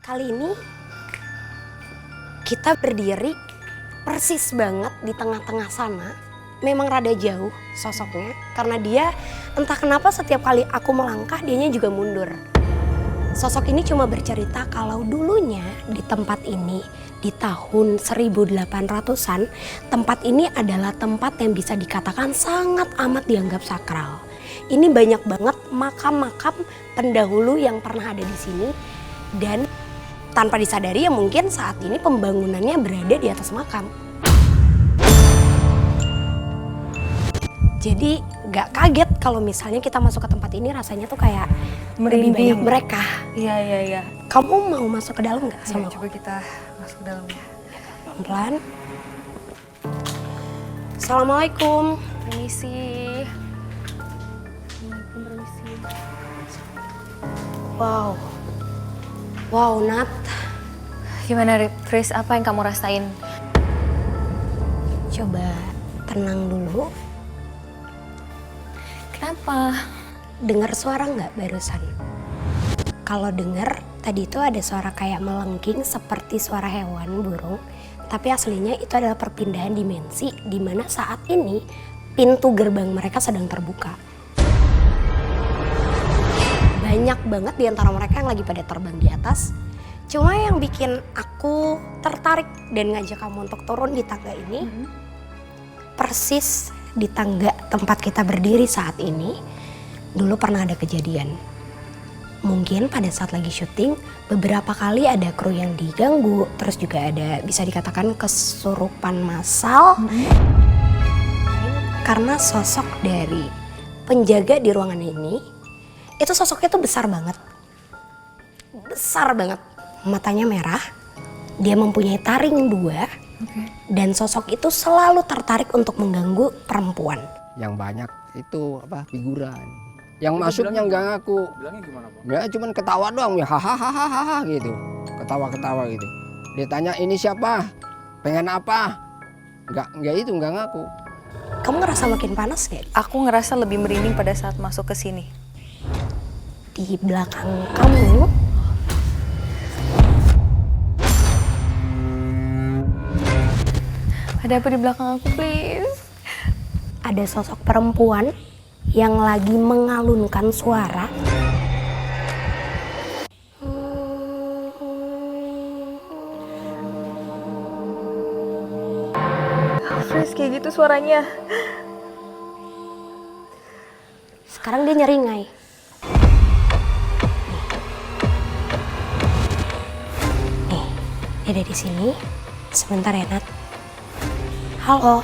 Kali ini kita berdiri persis banget di tengah-tengah sana. Memang rada jauh sosoknya karena dia entah kenapa setiap kali aku melangkah dianya juga mundur. Sosok ini cuma bercerita kalau dulunya di tempat ini di tahun 1800-an tempat ini adalah tempat yang bisa dikatakan sangat amat dianggap sakral. Ini banyak banget makam-makam pendahulu yang pernah ada di sini dan tanpa disadari ya mungkin saat ini pembangunannya berada di atas makam. Jadi gak kaget kalau misalnya kita masuk ke tempat ini rasanya tuh kayak lebih banyak mereka. Iya. Kamu mau masuk ke dalam gak sama Coba kita masuk ke dalam ya. pelan-pelan. Assalamualaikum. Permisi. Wow Nat. Gimana Pris, apa yang kamu rasain? Coba tenang dulu. Kenapa? Dengar suara nggak barusan? Kalau dengar tadi itu ada suara kayak melengking seperti suara hewan burung. Tapi aslinya itu adalah perpindahan dimensi di mana saat ini pintu gerbang mereka sedang terbuka. Banyak banget di antara mereka yang lagi pada terbang di atas. Cuma yang bikin aku tertarik dan ngajak kamu untuk turun di tangga ini, persis di tangga tempat kita berdiri saat ini, dulu pernah ada kejadian. Mungkin pada saat lagi syuting, beberapa kali ada kru yang diganggu, terus juga ada bisa dikatakan kesurupan massal. Karena sosok dari penjaga di ruangan ini, itu sosoknya tuh besar banget. Besar banget. Matanya merah, dia mempunyai taring 2, dan sosok itu selalu tertarik untuk mengganggu perempuan. Yang banyak itu figuran. Yang masuknya nggak ngaku. Bilangnya gimana, Pak? Nggak, cuman ketawa doang, ya hahaha gitu. Ketawa-ketawa gitu. Dia tanya ini siapa? Pengen apa? Nggak ngaku. Kamu ngerasa makin panas gak? Aku ngerasa lebih merinding pada saat masuk ke sini. Di belakang kamu Ada apa di belakang aku, please? ada sosok perempuan yang lagi mengalunkan suara. Please, kayak gitu suaranya. Sekarang dia nyeringai. Nih, dia ada di sini. Sebentar ya, Nat. Halo.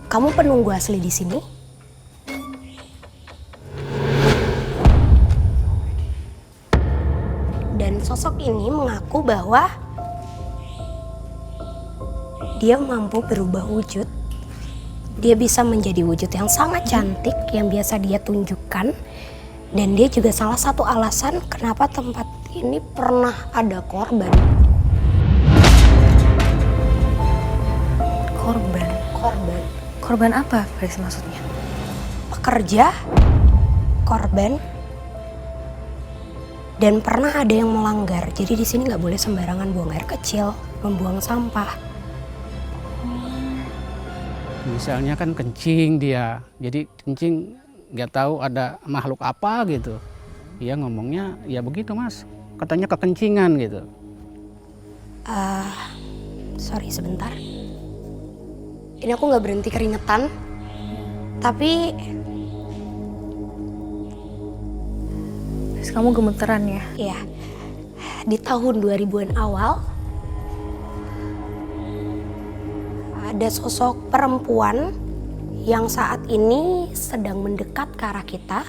Kamu penunggu asli di sini? Dan sosok ini mengaku bahwa dia mampu berubah wujud. Dia bisa menjadi wujud yang sangat cantik yang biasa dia tunjukkan. Dan dia juga salah satu alasan kenapa tempat ini pernah ada korban. Korban apa, Pris, maksudnya? Pekerja, korban, dan pernah ada yang melanggar. Jadi di sini nggak boleh sembarangan buang air kecil, membuang sampah. Misalnya kan kencing dia, jadi kencing nggak tahu ada makhluk apa gitu. Dia ngomongnya ya begitu mas, katanya kekencingan gitu. Sorry sebentar. Ini aku nggak berhenti keringetan, tapi Pris, kamu gemeteran ya? ya di tahun 2000-an awal ada sosok perempuan yang saat ini sedang mendekat ke arah kita.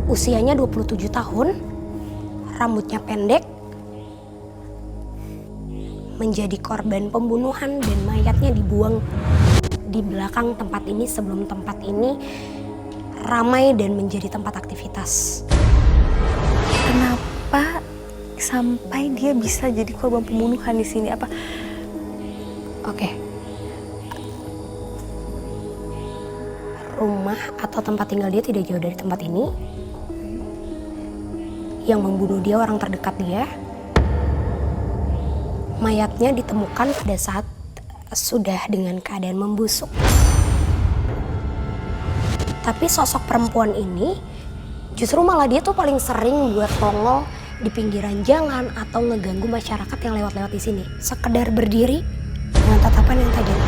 Usianya 27 tahun, rambutnya pendek, menjadi korban pembunuhan dan mayatnya dibuang di belakang tempat ini sebelum tempat ini ramai dan menjadi tempat aktivitas. Kenapa sampai dia bisa jadi korban pembunuhan di sini? Apa? Oke. rumah atau tempat tinggal dia tidak jauh dari tempat ini. Yang membunuh dia orang terdekat dia. Mayatnya ditemukan pada saat sudah dengan keadaan membusuk. Tapi sosok perempuan ini justru malah dia tuh paling sering buat tongol di pinggiran jalan atau ngeganggu masyarakat yang lewat-lewat di sini. Sekedar berdiri dengan tatapan yang tajam.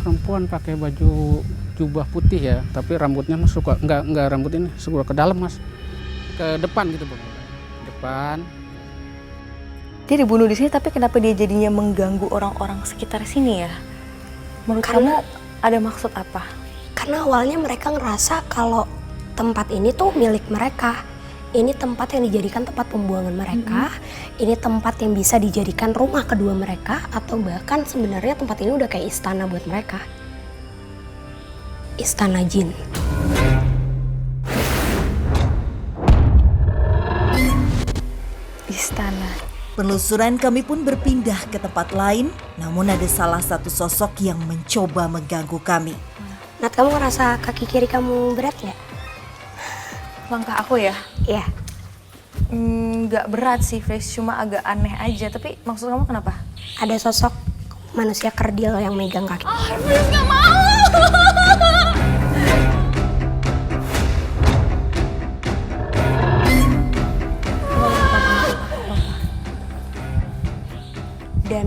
Perempuan pakai baju jubah putih ya, tapi rambutnya mas suka enggak rambut ini suka ke dalam mas, ke depan gitu bang, depan. Dia dibunuh di sini, tapi kenapa dia jadinya mengganggu orang-orang sekitar sini ya? Menurut kamu ada maksud apa? Karena awalnya mereka ngerasa kalau tempat ini tuh milik mereka. Ini tempat yang dijadikan tempat pembuangan mereka. Ini tempat yang bisa dijadikan rumah kedua mereka. Atau bahkan sebenarnya tempat ini udah kayak istana buat mereka. Istana jin. Istana. Penelusuran kami pun berpindah ke tempat lain, namun ada salah satu sosok yang mencoba mengganggu kami. Nat, kamu ngerasa kaki kiri kamu berat nggak? Langkah aku ya? Iya. Nggak berat sih, Fris. Cuma agak aneh aja. Tapi maksud kamu kenapa? Ada sosok manusia kerdil yang megang kaki. Fris nggak mau! Dan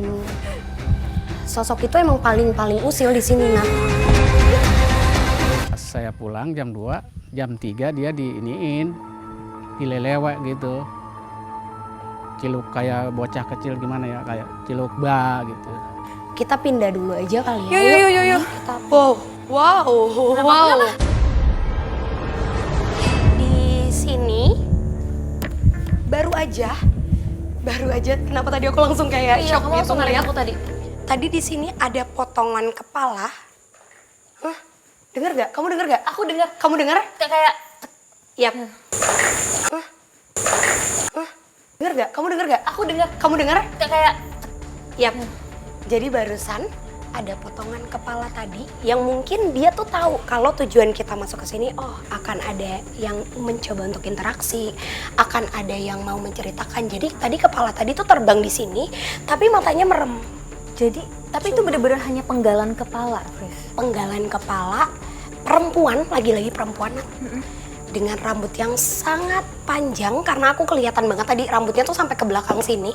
sosok itu emang paling usil di sini, Nat. Pas saya pulang jam 2, jam 3 dia diiniin, dilelewek gitu. Ciluk kayak bocah kecil gimana ya, kayak ciluk ba gitu. Kita pindah dulu aja kali ya. Yuk. Kita... Wow. Di sini baru aja kenapa tadi aku langsung kayak shock kamu langsung ngeliat aku tadi. Tadi di sini ada potongan kepala. Hah? Dengar gak? Kamu dengar gak? Aku dengar. Kamu dengar? Kayak Yap. Hah? Dengar gak? Kamu dengar gak? aku dengar. Kamu dengar? Kayak Yap. Jadi barusan ada potongan kepala tadi yang mungkin dia tuh tahu kalau tujuan kita masuk ke sini, oh akan ada yang mencoba untuk interaksi, akan ada yang mau menceritakan. Jadi tadi kepala tadi tuh terbang di sini, tapi matanya merem. Jadi, tapi itu benar-benar hanya penggalan kepala, Fris. Penggalan kepala perempuan, lagi-lagi perempuan, Nat. Dengan rambut yang sangat panjang, karena aku kelihatan banget tadi rambutnya tuh sampai ke belakang sini,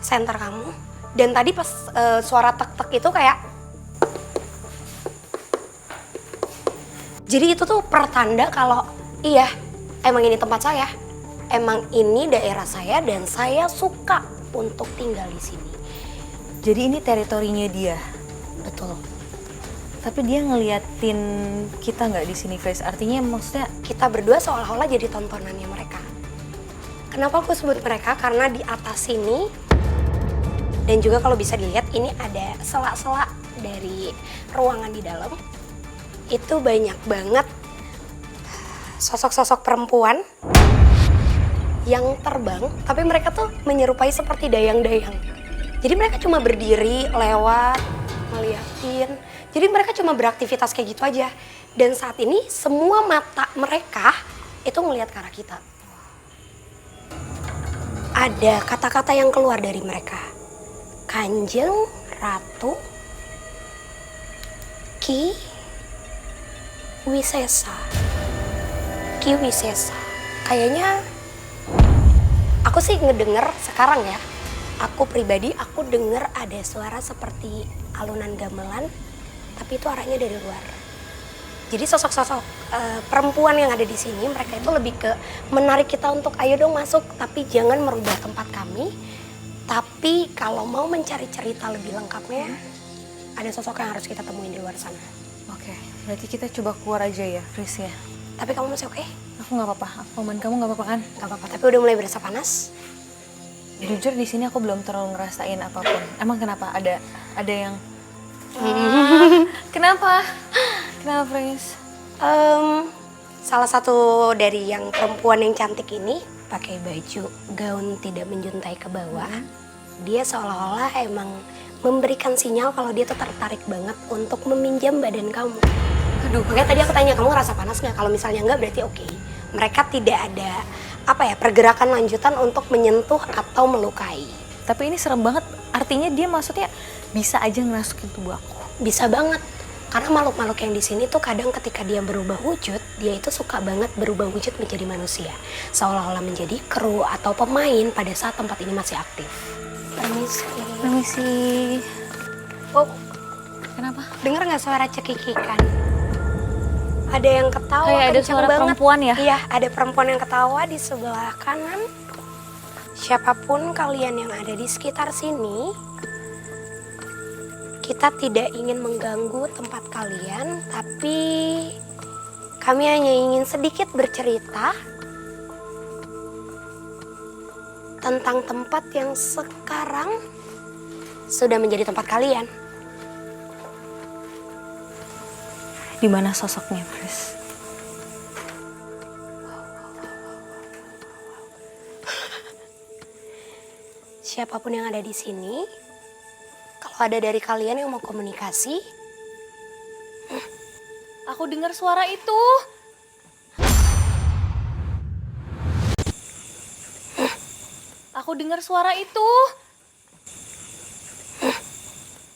center kamu. Dan tadi pas suara tek-tek itu kayak, jadi itu tuh pertanda kalau iya, emang ini tempat saya, emang ini daerah saya dan saya suka untuk tinggal di sini. Jadi ini teritorinya dia. Betul. Tapi dia ngeliatin kita nggak di sini, Fris? Artinya maksudnya Kita berdua seolah-olah jadi tontonannya mereka. Kenapa aku sebut mereka? Karena di atas sini, dan juga kalau bisa dilihat ini ada sela-sela dari ruangan di dalam. Itu banyak banget sosok-sosok perempuan yang terbang, tapi mereka tuh menyerupai seperti dayang-dayang. Jadi mereka cuma berdiri, lewat, ngeliatin. Jadi mereka cuma beraktivitas kayak gitu aja. Dan saat ini semua mata mereka itu ngelihat ke arah kita. Ada kata-kata yang keluar dari mereka. Kanjeng Ratu Ki Wisesa. Ki Wisesa. Kayaknya aku sih ngedenger sekarang ya. Aku pribadi, aku denger ada suara seperti alunan gamelan, tapi itu arahnya dari luar. Jadi sosok-sosok perempuan yang ada di sini, mereka itu lebih ke menarik kita untuk ayo dong masuk, tapi jangan merubah tempat kami. Tapi kalau mau mencari cerita lebih lengkapnya, ada sosok yang harus kita temuin di luar sana. Oke, berarti kita coba keluar aja ya, Fris ya. Tapi kamu masih oke? Aku nggak apa-apa, paman kamu nggak apa-apa kan? Gak apa-apa, tapi udah mulai berasa panas. Jujur di sini aku belum terlalu ngerasain apapun. Emang kenapa? Ada yang Kenapa? Kenapa, Fris? Salah satu dari yang perempuan yang cantik ini pakai baju gaun tidak menjuntai ke bawah. Dia seolah-olah emang memberikan sinyal kalau dia tuh tertarik banget untuk meminjam badan kamu. Aduh, makanya tadi aku tanya, kamu ngerasa panas nggak? Kalau misalnya nggak berarti oke. Mereka tidak ada pergerakan lanjutan untuk menyentuh atau melukai. Tapi ini serem banget, artinya dia maksudnya bisa aja ngerasukin tubuh aku. Bisa banget. Karena makhluk-makhluk yang di sini tuh kadang ketika dia berubah wujud, dia itu suka banget berubah wujud menjadi manusia. Seolah-olah menjadi kru atau pemain pada saat tempat ini masih aktif. Permisi. Permisi. Oh, Kenapa? dengar nggak suara cekikikan? Ada yang ketawa Kayak ada kenceng suara banget. perempuan ya? Iya, ada perempuan yang ketawa di sebelah kanan. Siapapun kalian yang ada di sekitar sini, kita tidak ingin mengganggu tempat kalian, tapi kami hanya ingin sedikit bercerita tentang tempat yang sekarang sudah menjadi tempat kalian. Di mana sosoknya, Chris? Siapapun yang ada di sini, kalau ada dari kalian yang mau komunikasi, Aku dengar suara itu. Aku dengar suara itu.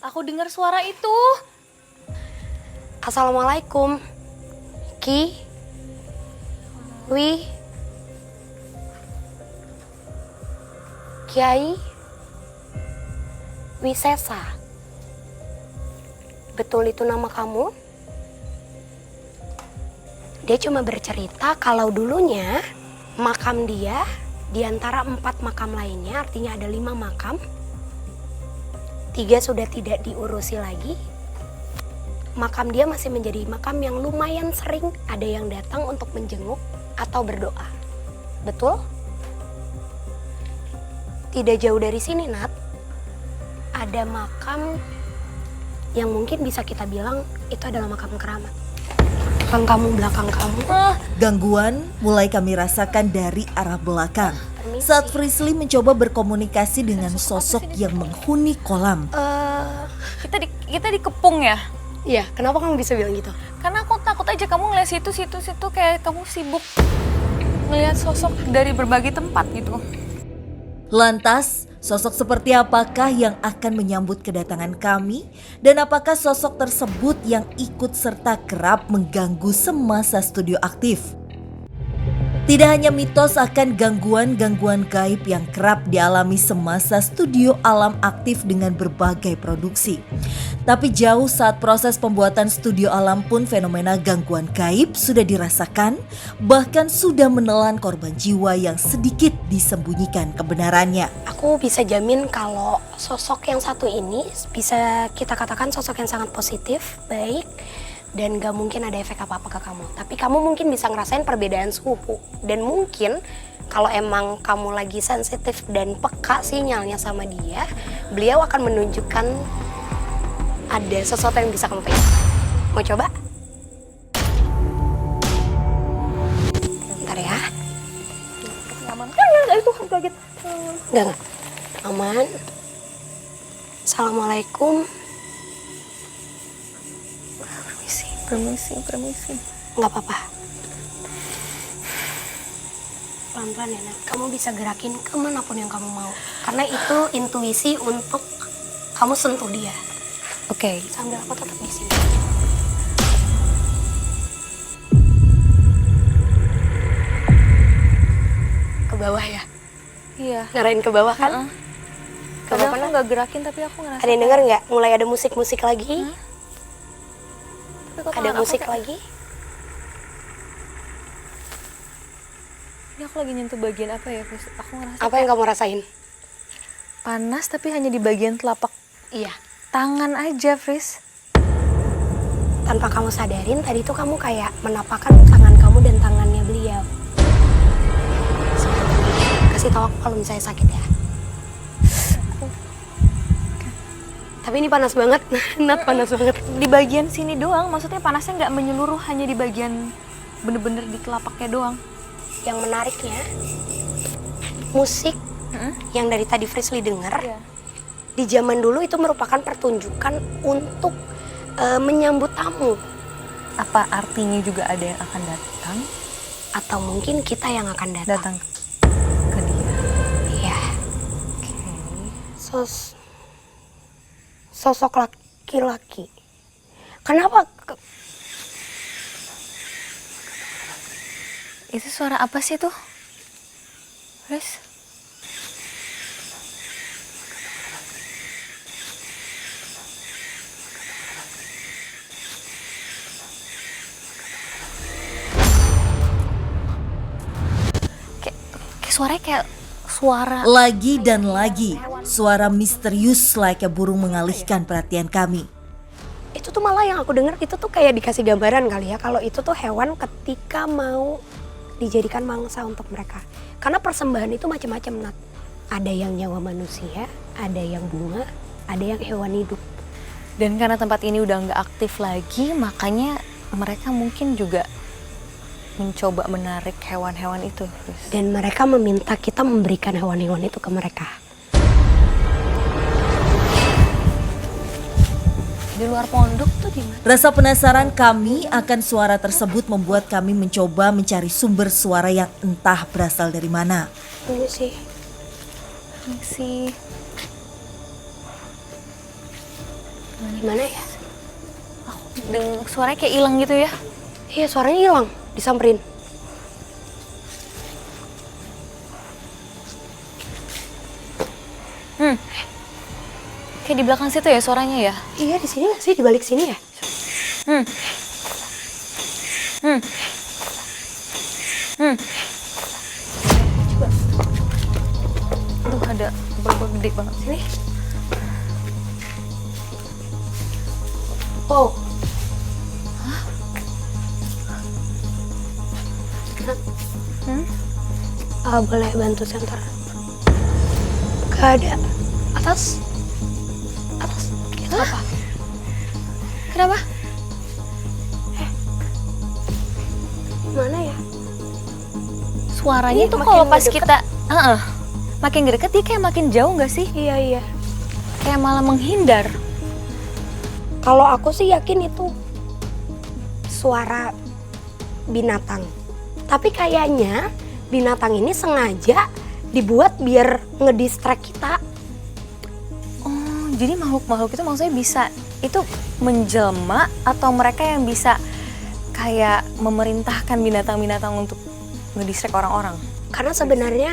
Aku dengar suara itu. Assalamualaikum, Ki, Wi, Kiai, Wisesa. Betul itu nama kamu? Dia cuma bercerita kalau dulunya makam dia di antara 4 makam lainnya, artinya ada 5 makam. 3 sudah tidak diurusi lagi. Makam dia masih menjadi makam yang lumayan sering ada yang datang untuk menjenguk atau berdoa. Betul? Tidak jauh dari sini, Nat, ada makam yang mungkin bisa kita bilang itu adalah makam keramat. Belakang kamu, belakang kamu. Gangguan mulai kami rasakan dari arah belakang Permisi. saat Frisly mencoba berkomunikasi dengan sosok yang menghuni kolam. Kita dikepung ya. Iya, kenapa kamu bisa bilang gitu? Karena aku takut aja kamu ngeliat situ kayak kamu sibuk ngeliat sosok dari berbagai tempat gitu. Lantas, sosok seperti apakah yang akan menyambut kedatangan kami? Dan apakah sosok tersebut yang ikut serta kerap mengganggu semasa studio aktif? Tidak hanya mitos akan gangguan-gangguan gaib yang kerap dialami semasa studio alam aktif dengan berbagai produksi. Tapi jauh saat proses pembuatan studio alam pun fenomena gangguan gaib sudah dirasakan, bahkan sudah menelan korban jiwa yang sedikit disembunyikan kebenarannya. Aku bisa jamin kalau sosok yang satu ini bisa kita katakan sosok yang sangat positif, baik, dan gak mungkin ada efek apa-apa ke kamu. Tapi kamu mungkin bisa ngerasain perbedaan suhu. Dan mungkin kalau emang kamu lagi sensitif dan peka sinyalnya sama dia, beliau akan menunjukkan ada sesuatu yang bisa kamu pegang. Mau coba? Bentar ya. Aman kan? Enggak, itu aku kaget. Enggak. Aman. Assalamualaikum. Permisi. Nggak apa-apa. Pelan-pelan ya, Nat. Kamu bisa gerakin kemanapun yang kamu mau. Karena itu intuisi untuk kamu sentuh dia. Oke. Sambil aku tetap di sini. Ke bawah ya? Iya. Ngarahin ke bawah kan? Ke Kadang bawah aku kan? nggak gerakin tapi aku ngerasa. Ada yang denger nggak? Mulai ada musik-musik lagi. Tapi kok Ada tangan aku musik kayak- lagi. Ini aku lagi nyentuh bagian apa ya, Fris? Aku ngerasa Apa yang kamu rasain? panas tapi hanya di bagian telapak Iya. tangan aja, Fris. Tanpa kamu sadarin, tadi tuh kamu kayak menapakkan tangan kamu dan tangannya beliau. Kasih tahu aku kalau misalnya sakit ya. Tapi ini panas banget, Nat, panas banget. Di bagian sini doang, maksudnya panasnya nggak menyeluruh, hanya di bagian bener-bener di telapaknya doang. Yang menariknya, musik yang dari tadi Frisly denger, Iya. Di zaman dulu itu merupakan pertunjukan untuk menyambut tamu. Apa artinya juga ada yang akan datang? Atau mungkin kita yang akan datang. Datang ke dia. Iya. Oke. Sosok laki-laki. Kenapa? Itu suara apa sih tuh? Chris? Kayak suaranya kayak suara Lagi dan lagi, suara misterius layaknya burung mengalihkan perhatian kami. Itu tuh malah yang aku dengar itu tuh kayak dikasih gambaran kali ya. Kalau itu tuh hewan ketika mau dijadikan mangsa untuk mereka. Karena persembahan itu macam-macam, Nat. Ada yang nyawa manusia, ada yang bunga, ada yang hewan hidup. dan karena tempat ini udah nggak aktif lagi, makanya mereka mungkin juga mencoba menarik hewan-hewan itu, Chris. Dan mereka meminta kita memberikan hewan-hewan itu ke mereka. Di luar pondok tuh gimana? Rasa penasaran kami akan suara tersebut membuat kami mencoba mencari sumber suara yang entah berasal dari mana. Ini sih. Ini sih. Gimana ya? Dengan suaranya kayak hilang gitu ya. Iya, suaranya hilang. Disamperin. Kayak di belakang situ ya suaranya ya. Iya, di sini nggak sih? Di balik sini ya? Coba. Aduh, ada berapa gede banget sini. Oh. Boleh bantu center? Gak ada. Atas? Atas? Itu apa? Kenapa? Mana ya? Suaranya Ini tuh makin kalau pas ngedeket. kita makin deket dia kayak makin jauh nggak sih? Iya, iya. Kayak malah menghindar. Kalau aku sih yakin itu suara binatang. Tapi kayaknya binatang ini sengaja dibuat biar ngedistract kita. Oh, jadi makhluk-makhluk itu maksudnya bisa itu menjelma atau mereka yang bisa kayak memerintahkan binatang-binatang untuk ngedistract orang-orang? Karena sebenarnya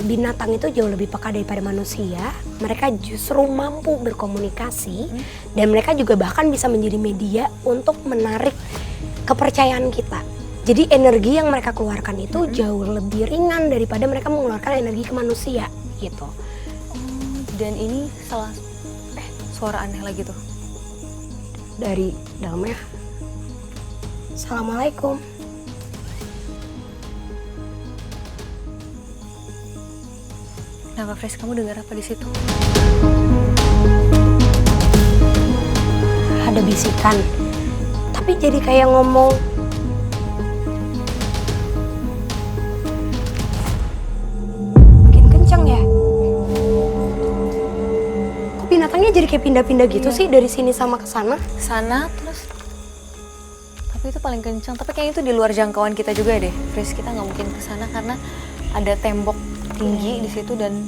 binatang itu jauh lebih peka daripada manusia. Mereka justru mampu berkomunikasi dan mereka juga bahkan bisa menjadi media untuk menarik kepercayaan kita. Jadi energi yang mereka keluarkan itu jauh lebih ringan daripada mereka mengeluarkan energi ke manusia gitu. Dan ini suara aneh lagi tuh. Dari dalamnya. Assalamualaikum. Kenapa, Fres? Kamu dengar apa di situ? Ada bisikan. Tapi jadi kayak ngomong. Makin kencang ya. Kok binatangnya jadi kayak pindah-pindah gitu sih dari sini sama ke sana? Sana terus. Tapi itu paling kencang. Tapi kayaknya itu di luar jangkauan kita juga deh, Fres. Kita nggak mungkin ke sana karena ada tembok tinggi di situ dan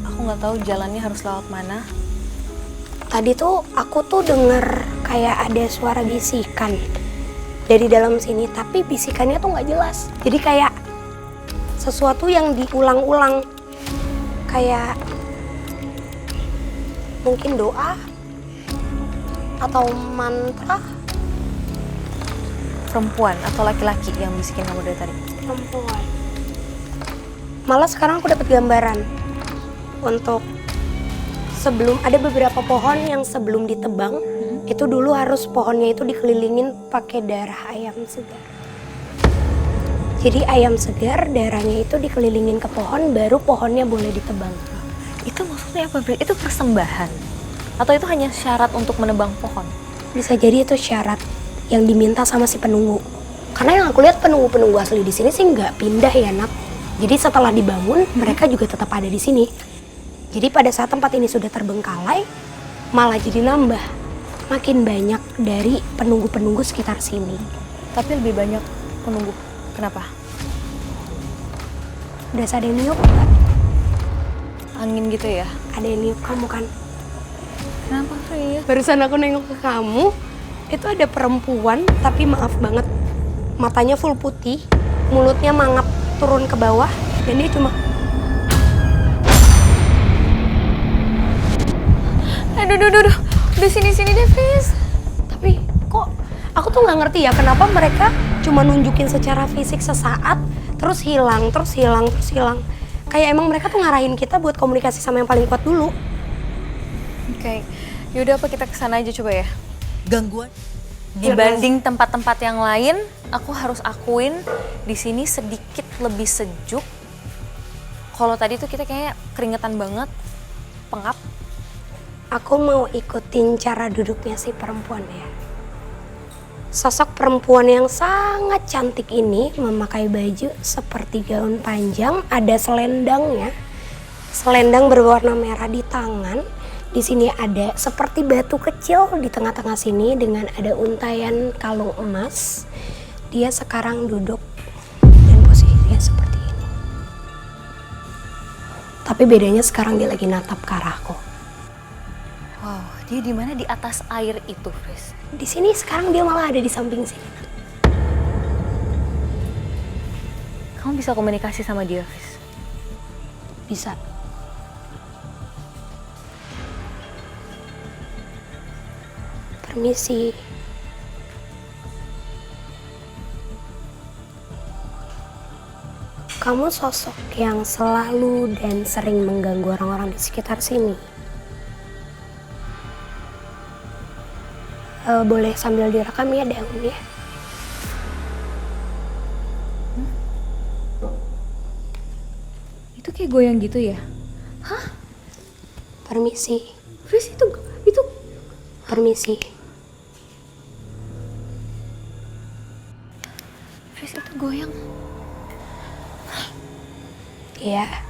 aku nggak tahu jalannya harus lewat mana. Tadi tuh aku tuh denger kayak ada suara bisikan dari dalam sini, tapi bisikannya tuh nggak jelas. Jadi kayak sesuatu yang diulang-ulang, kayak mungkin doa atau mantra. Perempuan atau laki-laki yang bisikin kamu dari tadi? Perempuan. Malah sekarang aku dapat gambaran untuk sebelum ada beberapa pohon yang sebelum ditebang itu dulu harus pohonnya itu dikelilingin pakai darah ayam segar. Jadi ayam segar darahnya itu dikelilingin ke pohon baru pohonnya boleh ditebang. Itu maksudnya apa, Bri? Itu persembahan? Atau itu hanya syarat untuk menebang pohon? Bisa jadi itu syarat yang diminta sama si penunggu. Karena yang aku lihat penunggu-penunggu asli di sini sih nggak pindah ya, Nat. Jadi setelah dibangun mereka juga tetap ada di sini. Jadi pada saat tempat ini sudah terbengkalai, malah jadi nambah. Makin banyak dari penunggu-penunggu sekitar sini. Tapi lebih banyak penunggu. Kenapa? Udah ada yang niup nggak? Angin gitu ya? Ada yang niup kamu kan? Kenapa, Fris? Barusan aku nengok ke kamu, itu ada perempuan, tapi maaf banget, matanya full putih, mulutnya mangap turun ke bawah, dan dia cuma... Aduh, udah sini deh, Fris. Tapi kok aku tuh nggak ngerti ya kenapa mereka cuma nunjukin secara fisik sesaat, terus hilang. Kayak emang mereka tuh ngarahin kita buat komunikasi sama yang paling kuat dulu. Oke, yaudah apa kita kesana aja coba ya? Gangguan Dibanding tempat-tempat yang lain, aku harus akuin di sini sedikit lebih sejuk. Kalau tadi tuh kita kayaknya keringetan banget, pengap. Aku mau ikutin cara duduknya si perempuan ya. Sosok perempuan yang sangat cantik ini memakai baju seperti gaun panjang, ada selendangnya. Selendang berwarna merah di tangan. Di sini ada seperti batu kecil di tengah-tengah sini dengan ada untayan kalung emas. Dia sekarang duduk dan posisinya seperti ini. Tapi bedanya sekarang dia lagi natap ke arahku. Wow, dia di mana di atas air itu, Fris? Di sini sekarang dia malah ada di samping sini. Kamu bisa komunikasi sama dia, Fris? Bisa. Permisi. Kamu sosok yang selalu dan sering mengganggu orang-orang di sekitar sini. Boleh sambil direkam ya daunnya. Itu kayak goyang gitu ya? Permisi. Fris, itu Permisi. Fris, itu goyang. Iya.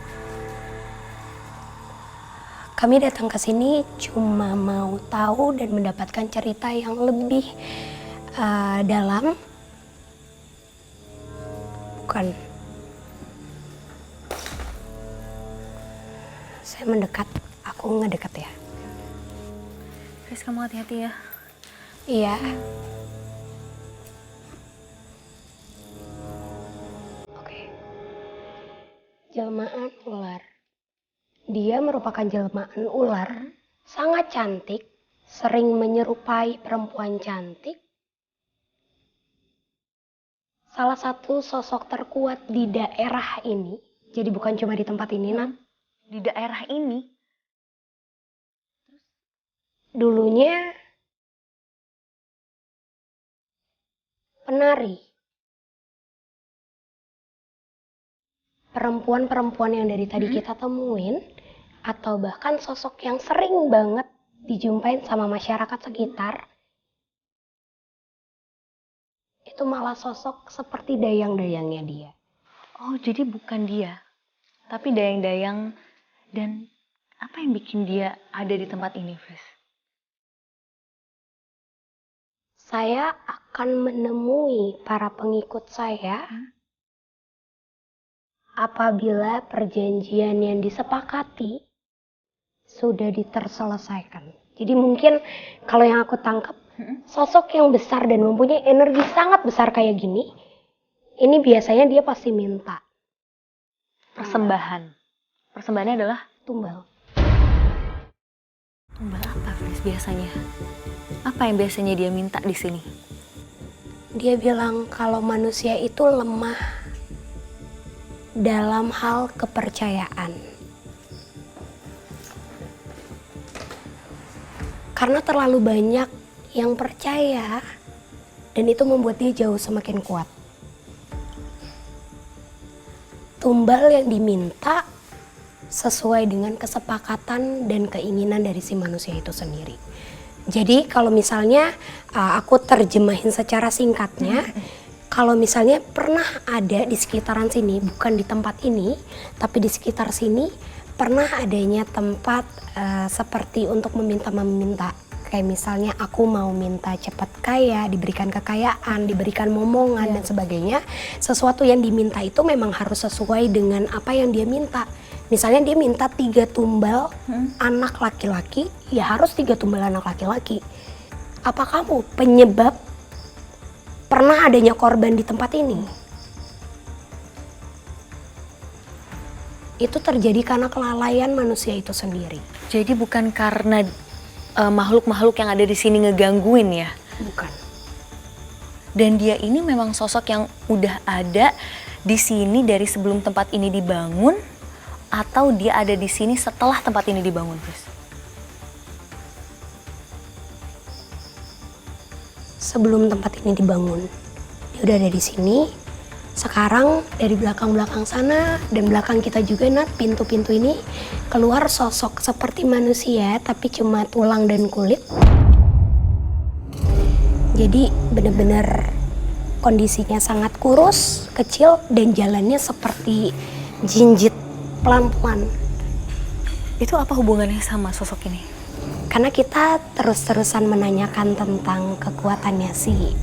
Kami datang ke sini cuma mau tahu dan mendapatkan cerita yang lebih dalam. Bukan. Saya mendekat, aku ngedekat ya. Fris, kamu hati-hati ya. Iya. Oke. Jelmaan ular. Dia merupakan jelmaan ular, sangat cantik, sering menyerupai perempuan cantik. Salah satu sosok terkuat di daerah ini, jadi bukan cuma di tempat ini, Nat. Di daerah ini? Dulunya penari. Perempuan-perempuan yang dari tadi kita temuin, atau bahkan sosok yang sering banget dijumpain sama masyarakat sekitar, itu malah sosok seperti dayang-dayangnya dia. Oh, jadi bukan dia, tapi dayang-dayang. Dan apa yang bikin dia ada di tempat ini, Fris? Saya akan menemui para pengikut saya apabila perjanjian yang disepakati sudah diterselesaikan. Jadi mungkin kalau yang aku tangkap, sosok yang besar dan mempunyai energi sangat besar kayak gini, ini biasanya dia pasti minta Persembahan. Persembahannya adalah tumbal. tumbal apa, Fris, biasanya? Apa yang biasanya dia minta di sini? Dia bilang kalau manusia itu lemah dalam hal kepercayaan. Karena terlalu banyak yang percaya dan itu membuat dia jauh semakin kuat. Tumbal yang diminta sesuai dengan kesepakatan dan keinginan dari si manusia itu sendiri. Jadi kalau misalnya aku terjemahin secara singkatnya, kalau misalnya pernah ada di sekitaran sini, bukan di tempat ini, tapi di sekitar sini pernah adanya tempat seperti untuk meminta. Kayak misalnya aku mau minta cepat kaya, diberikan kekayaan, diberikan momongan dan sebagainya. Sesuatu yang diminta itu memang harus sesuai dengan apa yang dia minta. Misalnya dia minta 3 tumbal anak laki-laki, ya harus 3 tumbal anak laki-laki. Apa kamu penyebab pernah adanya korban di tempat ini? Itu terjadi karena kelalaian manusia itu sendiri. Jadi bukan karena makhluk-makhluk yang ada di sini ngegangguin ya? Bukan. Dan dia ini memang sosok yang udah ada di sini dari sebelum tempat ini dibangun, atau dia ada di sini setelah tempat ini dibangun, Fris? Sebelum tempat ini dibangun, dia udah ada di sini. Sekarang dari belakang-belakang sana dan belakang kita juga, Nat, pintu-pintu ini keluar sosok seperti manusia tapi cuma tulang dan kulit. Jadi benar-benar kondisinya sangat kurus, kecil, dan jalannya seperti jinjit pelan-pelan. Itu apa hubungannya sama sosok ini? Karena kita terus-terusan menanyakan tentang kekuatannya si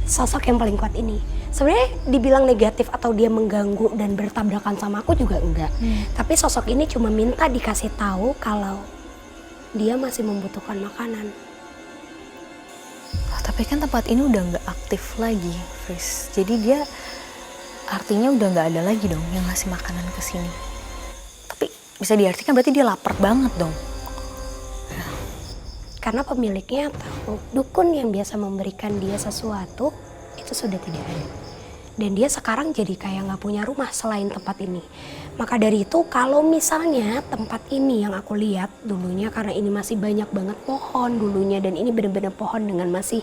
sosok yang paling kuat ini. Sebenarnya dibilang negatif atau dia mengganggu dan bertabrakan sama aku juga enggak. Tapi sosok ini cuma minta dikasih tahu kalau dia masih membutuhkan makanan. Oh, tapi kan tempat ini udah nggak aktif lagi, Fris. Jadi dia artinya udah nggak ada lagi dong yang ngasih makanan ke sini. Tapi bisa diartikan berarti dia lapar banget dong. Karena pemiliknya atau dukun yang biasa memberikan dia sesuatu itu sudah tidak ada. Dan dia sekarang jadi kayak nggak punya rumah selain tempat ini. Maka dari itu kalau misalnya tempat ini yang aku lihat dulunya, karena ini masih banyak banget pohon dulunya, dan ini benar-benar pohon dengan masih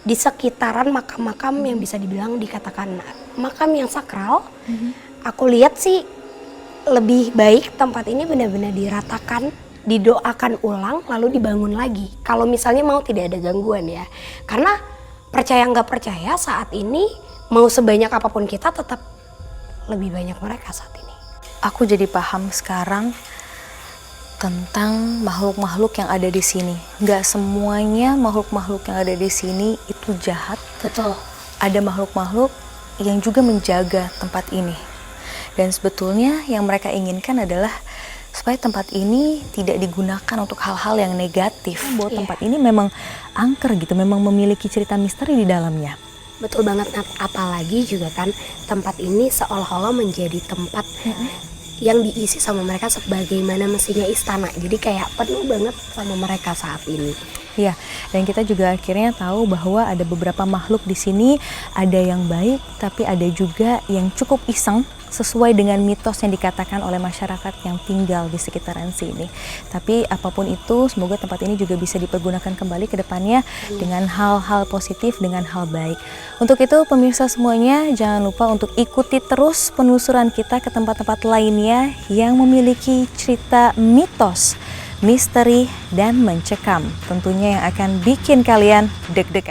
di sekitaran makam-makam yang bisa dibilang dikatakan makam yang sakral. Aku lihat sih lebih baik tempat ini benar-benar diratakan, didoakan ulang lalu dibangun lagi. Kalau misalnya mau tidak ada gangguan ya. Karena percaya nggak percaya saat ini mau sebanyak apapun kita tetap lebih banyak mereka saat ini. Aku jadi paham sekarang tentang makhluk-makhluk yang ada di sini. Nggak semuanya makhluk-makhluk yang ada di sini itu jahat. Betul. Ada makhluk-makhluk yang juga menjaga tempat ini. Dan sebetulnya yang mereka inginkan adalah supaya tempat ini tidak digunakan untuk hal-hal yang negatif. Bahwa tempat ini memang angker gitu, memang memiliki cerita misteri di dalamnya. Betul banget, Nat. Apalagi juga kan tempat ini seolah-olah menjadi tempat yang diisi sama mereka sebagaimana mestinya istana. Jadi kayak penuh banget sama mereka saat ini. Ya, dan kita juga akhirnya tahu bahwa ada beberapa makhluk di sini, ada yang baik, tapi ada juga yang cukup iseng sesuai dengan mitos yang dikatakan oleh masyarakat yang tinggal di sekitaran sini. Tapi apapun itu, semoga tempat ini juga bisa dipergunakan kembali ke depannya dengan hal-hal positif, dengan hal baik. Untuk itu, pemirsa semuanya, jangan lupa untuk ikuti terus penelusuran kita ke tempat-tempat lainnya yang memiliki cerita mitos, misteri, dan mencekam. Tentunya yang akan bikin kalian deg-degan.